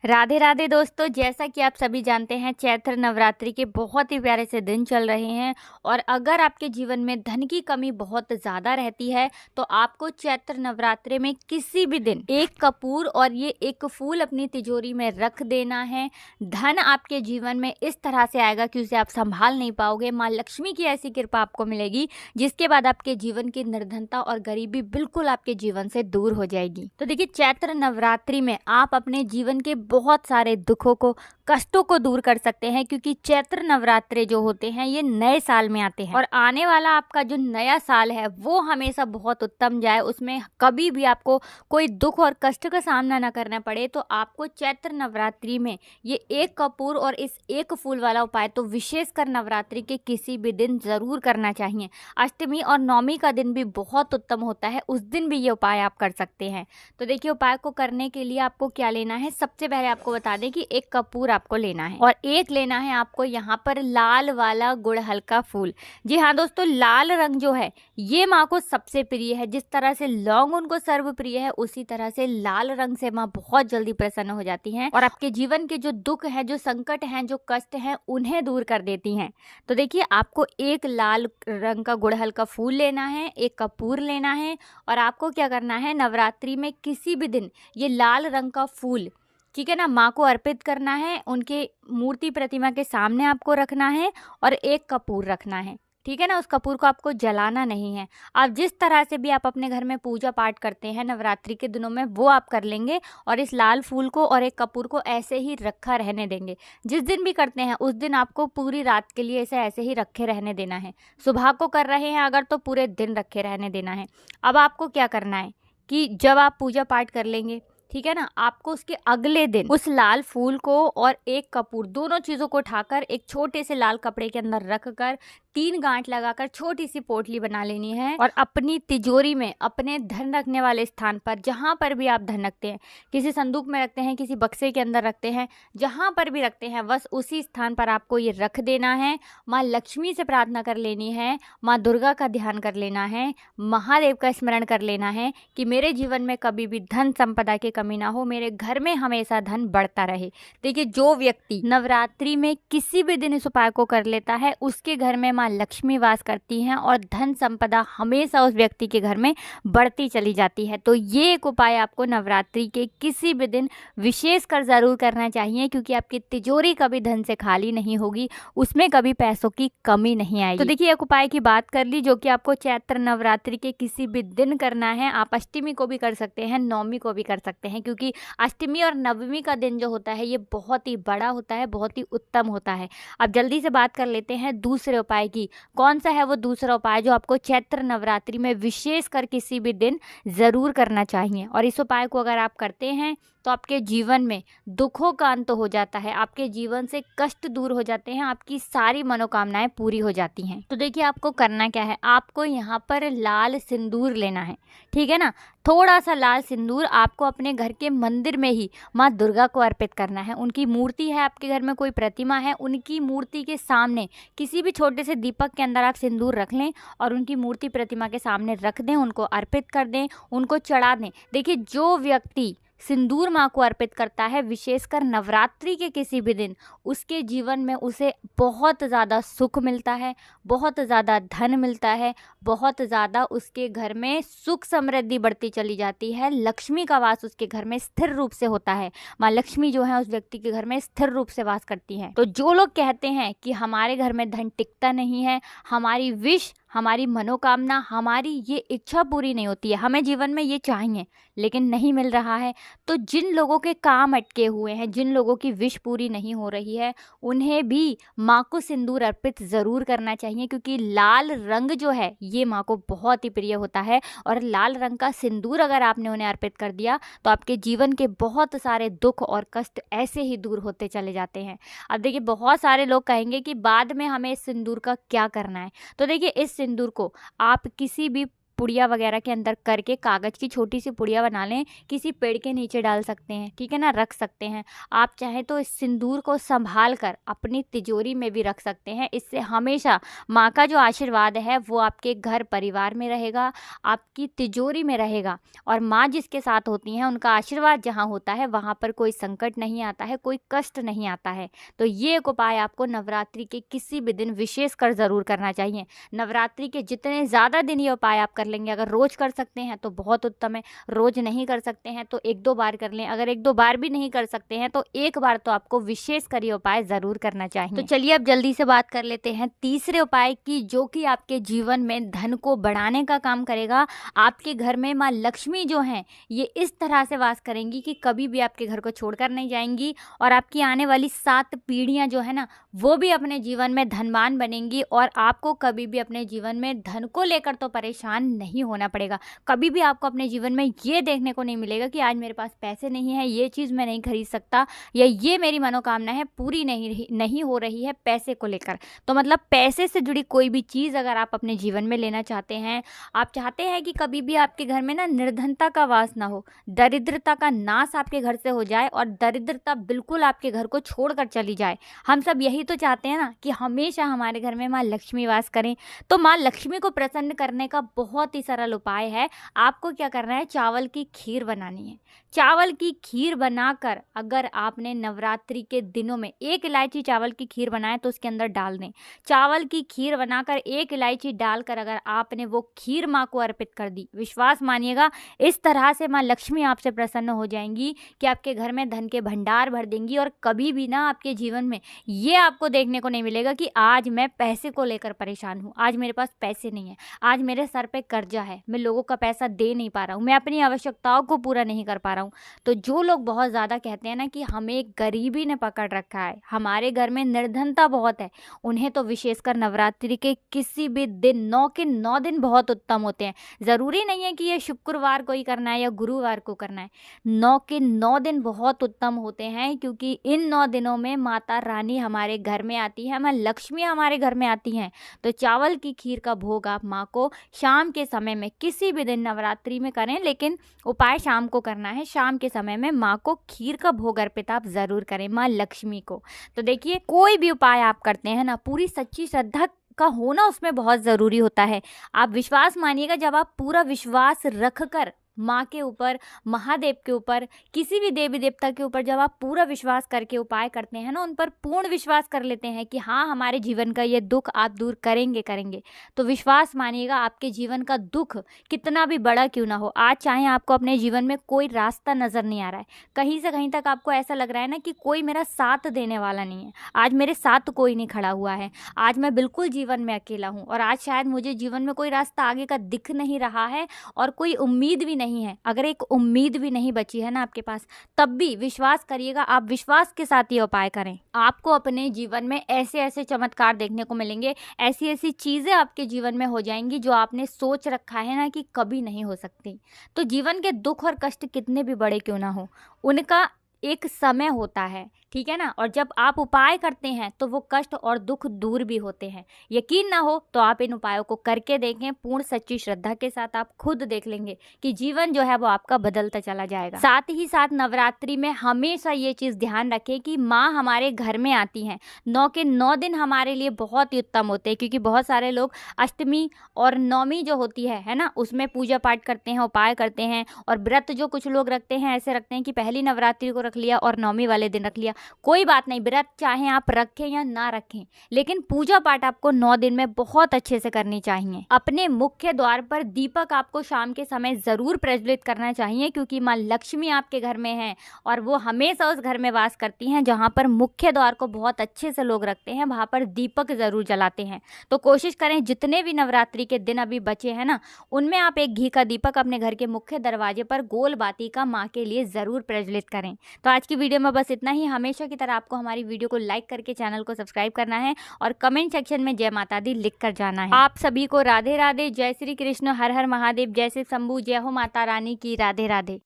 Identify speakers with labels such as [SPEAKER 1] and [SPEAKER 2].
[SPEAKER 1] राधे राधे दोस्तों, जैसा कि आप सभी जानते हैं चैत्र नवरात्रि के बहुत ही प्यारे से दिन चल रहे हैं। और अगर आपके जीवन में धन की कमी बहुत ज़्यादा रहती है तो आपको चैत्र नवरात्रि में किसी भी दिन एक कपूर और ये एक फूल अपनी तिजोरी में रख देना है। धन आपके जीवन में इस तरह से आएगा कि उसे आप संभाल नहीं पाओगे। माँ लक्ष्मी की ऐसी कृपा आपको मिलेगी जिसके बाद आपके जीवन की निर्धनता और गरीबी बिल्कुल आपके जीवन से दूर हो जाएगी। तो देखिए, चैत्र नवरात्रि में आप अपने जीवन के बहुत सारे दुखों को, कष्टों को दूर कर सकते हैं, क्योंकि चैत्र नवरात्रे जो होते हैं ये नए साल में आते हैं और आने वाला आपका जो नया साल है वो हमेशा बहुत उत्तम जाए, उसमें कभी भी आपको कोई दुख और कष्ट का सामना न करना पड़े। तो आपको चैत्र नवरात्रि में ये एक कपूर और इस एक फूल वाला उपाय तो विशेषकर नवरात्रि के किसी भी दिन जरूर करना चाहिए। अष्टमी और नवमी का दिन भी बहुत उत्तम होता है, उस दिन भी ये उपाय आप कर सकते हैं। तो देखिए, उपाय को करने के लिए आपको क्या लेना है। सबसे पहले आपको बता दें कि एक कपूर आपको लेना है और एक लेना है आपको यहाँ पर लाल वाला गुड़हल का फूल। जी हाँ दोस्तों, लाल रंग जो है ये माँ को सबसे प्रिय है। जिस तरह से लौंग उनको सर्व प्रिय है, उसी तरह से लाल रंग से माँ बहुत जल्दी प्रसन्न हो जाती हैं और आपके जीवन के जो दुख है, जो संकट हैं, जो कष्ट हैं, उन्हें दूर कर देती हैं। तो देखिए, आपको एक लाल रंग का गुड़हल का फूल लेना है, एक कपूर लेना है और आपको क्या करना है, नवरात्रि में किसी भी दिन ये लाल रंग का फूल, ठीक है ना, माँ को अर्पित करना है। उनके मूर्ति प्रतिमा के सामने आपको रखना है और एक कपूर रखना है, ठीक है ना। उस कपूर को आपको जलाना नहीं है। आप जिस तरह से भी आप अपने घर में पूजा पाठ करते हैं नवरात्रि के दिनों में वो आप कर लेंगे और इस लाल फूल को और एक कपूर को ऐसे ही रखा रहने देंगे। जिस दिन भी करते हैं उस दिन आपको पूरी रात के लिए इसे ऐसे ही रखे रहने देना है। सुबह को कर रहे हैं अगर तो पूरे दिन रखे रहने देना है। अब आपको क्या करना है कि जब आप पूजा पाठ कर लेंगे, ठीक है ना, आपको उसके अगले दिन उस लाल फूल को और एक कपूर, दोनों चीज़ों को उठाकर एक छोटे से लाल कपड़े के अंदर रखकर 3 गांठ लगाकर छोटी सी पोटली बना लेनी है और अपनी तिजोरी में, अपने धन रखने वाले स्थान पर, जहां पर भी आप धन रखते हैं, किसी संदूक में रखते हैं, किसी बक्से के अंदर रखते हैं, जहां पर भी रखते हैं, बस उसी स्थान पर आपको ये रख देना है। माँ लक्ष्मी से प्रार्थना कर लेनी है, माँ दुर्गा का ध्यान कर लेना है, महादेव का स्मरण कर लेना है कि मेरे जीवन में कभी भी धन संपदा की कमी ना हो, मेरे घर में हमेशा धन बढ़ता रहे। देखिए, जो व्यक्ति नवरात्रि में किसी भी दिन इस उपाय को कर लेता है उसके घर में माँ लक्ष्मी वास करती हैं और धन संपदा हमेशा उस व्यक्ति के घर में बढ़ती चली जाती है। तो ये एक उपाय आपको नवरात्रि के किसी भी दिन विशेष कर जरूर करना चाहिए, क्योंकि आपकी तिजोरी कभी धन से खाली नहीं होगी, उसमें कभी पैसों की कमी नहीं आएगी। तो देखिए, एक उपाय की बात कर ली जो कि आपको चैत्र नवरात्रि के किसी भी दिन करना है। आप अष्टमी को भी कर सकते हैं, नवमी को भी कर सकते हैं, क्योंकि अष्टमी और नवमी का दिन जो होता है ये बहुत ही बड़ा होता है, बहुत ही उत्तम होता है। अब जल्दी से बात कर लेते हैं दूसरे उपाय की। कौन सा है वो दूसरा उपाय जो आपको चैत्र नवरात्रि में विशेष कर किसी भी दिन जरूर करना चाहिए। और इस उपाय को अगर आप करते हैं तो आपके जीवन में दुखों का अंत हो जाता है, आपके जीवन से कष्ट दूर हो जाते हैं, आपकी सारी मनोकामनाएं पूरी हो जाती हैं। तो देखिए, आपको करना क्या है, आपको यहाँ पर लाल सिंदूर लेना है, ठीक है ना। थोड़ा सा लाल सिंदूर आपको अपने घर के मंदिर में ही माँ दुर्गा को अर्पित करना है। उनकी मूर्ति है, आपके घर में कोई प्रतिमा है, उनकी मूर्ति के सामने किसी भी छोटे से दीपक के अंदर आप सिंदूर रख लें और उनकी मूर्ति प्रतिमा के सामने रख दें, उनको अर्पित कर दें, उनको चढ़ा दें। देखिए, जो व्यक्ति सिंदूर माँ को अर्पित करता है विशेषकर नवरात्रि के किसी भी दिन, उसके जीवन में उसे बहुत ज़्यादा सुख मिलता है, बहुत ज़्यादा धन मिलता है, बहुत ज़्यादा उसके घर में सुख समृद्धि बढ़ती चली जाती है। लक्ष्मी का वास उसके घर में स्थिर रूप से होता है। माँ लक्ष्मी जो है उस व्यक्ति के घर में स्थिर रूप से वास करती हैं। तो जो लोग कहते हैं कि हमारे घर में धन टिकता नहीं है, हमारी विश, हमारी मनोकामना, हमारी ये इच्छा पूरी नहीं होती है, हमें जीवन में ये चाहिए लेकिन नहीं मिल रहा है, तो जिन लोगों के काम अटके हुए हैं, जिन लोगों की विश पूरी नहीं हो रही है, उन्हें भी माँ को सिंदूर अर्पित ज़रूर करना चाहिए, क्योंकि लाल रंग जो है ये माँ को बहुत ही प्रिय होता है। और लाल रंग का सिंदूर अगर आपने उन्हें अर्पित कर दिया तो आपके जीवन के बहुत सारे दुख और कष्ट ऐसे ही दूर होते चले जाते हैं। अब देखिए, बहुत सारे लोग कहेंगे कि बाद में हमें इस सिंदूर का क्या करना है। तो देखिए, इस सिंदूर को आप किसी भी पुड़िया वगैरह के अंदर करके कागज़ की छोटी सी पुड़िया बना लें, किसी पेड़ के नीचे डाल सकते हैं, ठीक है ना, रख सकते हैं। आप चाहें तो इस सिंदूर को संभाल कर अपनी तिजोरी में भी रख सकते हैं। इससे हमेशा माँ का जो आशीर्वाद है वो आपके घर परिवार में रहेगा, आपकी तिजोरी में रहेगा। और माँ जिसके साथ होती हैं उनका आशीर्वाद जहाँ होता है वहाँ पर कोई संकट नहीं आता है, कोई कष्ट नहीं आता है। तो ये एक उपाय आपको नवरात्रि के किसी भी दिन विशेष कर ज़रूर करना चाहिए। नवरात्रि के जितने ज़्यादा दिन ये उपाय आप कर लेंगे, अगर रोज़ कर सकते हैं तो बहुत उत्तम है, रोज़ नहीं कर सकते हैं तो 1-2 बार कर लें, अगर 1-2 बार भी नहीं कर सकते हैं तो एक बार तो आपको विशेष कर ये उपाय ज़रूर करना चाहिए। तो चलिए अब जल्दी से बात कर लेते हैं तीसरे उपाय की, जो कि आपके जीवन में धन को बढ़ाने का काम करेगा। आपके घर में माँ लक्ष्मी जो हैं ये इस तरह से वास करेंगी कि कभी भी आपके घर को छोड़कर नहीं जाएंगी, और आपकी आने वाली 7 पीढ़ियां जो है ना वो भी अपने जीवन में धनवान बनेंगी, और आपको कभी भी अपने जीवन में धन को लेकर तो परेशान नहीं होना पड़ेगा। कभी भी आपको अपने जीवन में ये देखने को नहीं मिलेगा कि आज मेरे पास पैसे नहीं है, ये चीज़ मैं नहीं खरीद सकता, या ये मेरी मनोकामना है पूरी नहीं हो रही है पैसे को लेकर। तो मतलब पैसे से जुड़ी कोई भी चीज़ अगर आप अपने जीवन में लेना चाहते हैं, आप चाहते हैं कि कभी भी आपके घर में ना निर्धनता का वास ना हो, दरिद्रता का नाश आपके घर से हो जाए और दरिद्रता बिल्कुल आपके घर को छोड़कर चली जाए। हम सब यही तो चाहते हैं ना कि हमेशा हमारे घर में माँ लक्ष्मी वास करें। तो माँ लक्ष्मी को प्रसन्न करने का बहुत ही सरल उपाय है। आपको क्या करना है, चावल की खीर बनानी है। चावल की खीर बनाकर अगर आपने नवरात्रि के दिनों में 1 इलायची चावल की खीर बनाए तो उसके अंदर डाल दें। चावल की खीर बनाकर 1 इलायची डालकर अगर आपने वो खीर माँ को अर्पित कर दी, विश्वास मानिएगा इस तरह से माँ लक्ष्मी आपसे प्रसन्न हो जाएंगी कि आपके घर में धन के भंडार भर देंगी, और कभी भी ना आपके जीवन में ये आपको देखने को नहीं मिलेगा कि आज मैं पैसे को लेकर परेशान हूँ, आज मेरे पास पैसे नहीं है, आज मेरे सर पे कर्जा है, मैं लोगों का पैसा दे नहीं पा रहा हूँ, मैं अपनी आवश्यकताओं को पूरा नहीं कर पा रहा हूँ। तो जो लोग बहुत ज़्यादा कहते हैं ना कि हमें गरीबी ने पकड़ रखा है, हमारे घर में निर्धनता बहुत है, उन्हें तो विशेषकर नवरात्रि के किसी भी दिन 9 के 9 दिन बहुत उत्तम होते हैं। ज़रूरी नहीं है कि ये शुक्रवार को ही करना है या गुरुवार को करना है, 9 के 9 दिन बहुत उत्तम होते हैं, क्योंकि इन 9 दिनों में माता रानी हमारे घर में आती है, माँ लक्ष्मी हमारे घर में आती हैं। तो चावल की खीर का भोग आप माँ को शाम के समय में किसी भी दिन नवरात्रि में करें, लेकिन उपाय शाम को करना है। शाम के समय में माँ को खीर का भोग अर्पित आप ज़रूर करें माँ लक्ष्मी को। तो देखिए कोई भी उपाय आप करते हैं ना, पूरी सच्ची श्रद्धा का होना उसमें बहुत ज़रूरी होता है। आप विश्वास मानिएगा, जब आप पूरा विश्वास रखकर माँ के ऊपर, महादेव के ऊपर, किसी भी देवी देवता के ऊपर जब आप पूरा विश्वास करके उपाय करते हैं ना, उन पर पूर्ण विश्वास कर लेते हैं कि हाँ हमारे जीवन का ये दुख आप दूर करेंगे, तो विश्वास मानिएगा आपके जीवन का दुख कितना भी बड़ा क्यों ना हो, आज चाहे आपको अपने जीवन में कोई रास्ता नज़र नहीं आ रहा है, कहीं से कहीं तक आपको ऐसा लग रहा है ना कि कोई मेरा साथ देने वाला नहीं है, आज मेरे साथ कोई नहीं खड़ा हुआ है, आज मैं बिल्कुल जीवन में अकेला हूँ, और आज शायद मुझे जीवन में कोई रास्ता आगे का दिख नहीं रहा है और कोई उम्मीद भी नहीं है। अगर एक उम्मीद भी नहीं बची है ना आपके पास, तब भी विश्वास करिएगा, आप विश्वास के साथ ये उपाय करें, आपको अपने जीवन में ऐसे ऐसे चमत्कार देखने को मिलेंगे, ऐसी ऐसी चीज़ें आपके जीवन में हो जाएंगी जो आपने सोच रखा है ना कि कभी नहीं हो सकती। तो जीवन के दुख और कष्ट कितने भी बड़े क्यों ना हो, उनका एक समय होता है, ठीक है ना, और जब आप उपाय करते हैं तो वो कष्ट और दुख दूर भी होते हैं। यकीन ना हो तो आप इन उपायों को करके देखें, पूर्ण सच्ची श्रद्धा के साथ आप खुद देख लेंगे कि जीवन जो है वो आपका बदलता चला जाएगा। साथ ही साथ नवरात्रि में हमेशा ये चीज़ ध्यान रखें कि माँ हमारे घर में आती हैं। 9 के 9 दिन हमारे लिए बहुत ही उत्तम होते हैं, क्योंकि बहुत सारे लोग अष्टमी और नवमी जो होती है ना, उसमें पूजा पाठ करते हैं, उपाय करते हैं, और व्रत जो कुछ लोग रखते हैं, ऐसे रखते हैं कि पहली नवरात्रि को रख लिया और नवमी वाले दिन रख लिया। कोई बात नहीं, व्रत चाहे आप रखें या ना रखें, लेकिन पूजा पाठ आपको 9 दिन में बहुत अच्छे से करनी चाहिए। अपने मुख्य द्वार पर दीपक आपको शाम के समय जरूर प्रज्वलित करना चाहिए, क्योंकि माँ लक्ष्मी आपके घर में है और वो हमेशा उस घर में वास करती हैं जहाँ पर मुख्य द्वार को बहुत अच्छे से लोग रखते हैं, वहाँ पर दीपक जरूर जलाते हैं। तो कोशिश करें जितने भी नवरात्रि के दिन अभी बचे हैं ना, उनमें आप एक घी का दीपक अपने घर के मुख्य दरवाजे पर गोल बाती का माँ के लिए जरूर प्रज्वलित करें। तो आज की वीडियो में बस इतना ही। हमेशा की तरह आपको हमारी वीडियो को लाइक करके चैनल को सब्सक्राइब करना है और कमेंट सेक्शन में जय माता दी लिख कर जाना है। आप सभी को राधे राधे, जय श्री कृष्ण, हर हर महादेव, जय श्री शंभू, जय हो माता रानी की, राधे राधे।